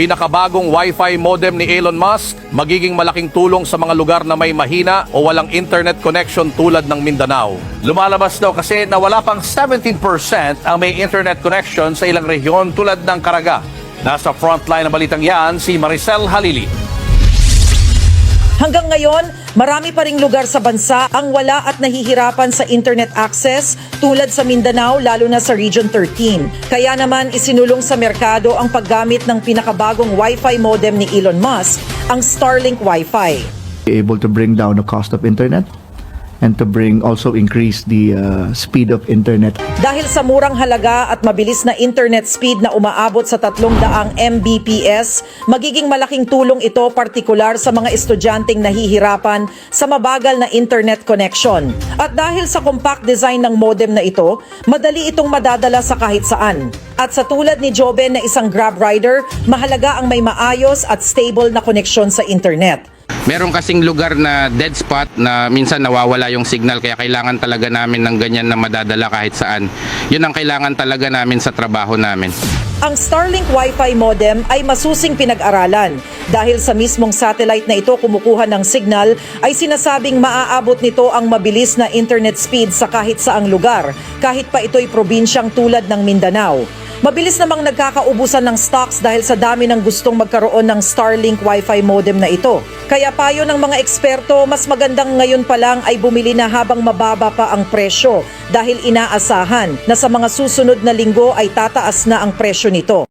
pinakabagong Wi-Fi modem ni Elon Musk magiging malaking tulong sa mga lugar na may mahina o walang internet connection tulad ng Mindanao. Lumalabas daw kasi na wala pang 17% ang may internet connection sa ilang rehiyon tulad ng Caraga. Nasa frontline ng balitang yan si Maricel Halili. Hanggang ngayon, marami pa ring lugar sa bansa ang wala at nahihirapan sa internet access tulad sa Mindanao lalo na sa Region 13. Kaya naman isinulong sa merkado ang paggamit ng pinakabagong Wi-Fi modem ni Elon Musk, ang Starlink Wi-Fi. Able to bring down the cost of internet and to also increase the speed of internet. Dahil sa murang halaga at mabilis na internet speed na umaabot sa 300 Mbps, magiging malaking tulong ito partikular sa mga estudyanteng nahihirapan sa mabagal na internet connection. At dahil sa compact design ng modem na ito, madali itong madadala sa kahit saan. At sa tulad ni Joben na isang Grab rider, mahalaga ang may maayos at stable na koneksyon sa internet. Meron kasing lugar na dead spot na minsan nawawala yung signal kaya kailangan talaga namin ng ganyan na madadala kahit saan. Yun ang kailangan talaga namin sa trabaho namin. Ang Starlink Wi-Fi modem ay masusing pinag-aralan. Dahil sa mismong satellite na ito kumukuha ng signal, ay sinasabing maaabot nito ang mabilis na internet speed sa kahit saang lugar, kahit pa ito'y probinsyang tulad ng Mindanao. Mabilis namang nagkakaubusan ng stocks dahil sa dami ng gustong magkaroon ng Starlink Wi-Fi modem na ito. Kaya payo ng mga eksperto, mas magandang ngayon pa lang ay bumili na habang mababa pa ang presyo dahil inaasahan na sa mga susunod na linggo ay tataas na ang presyo nito.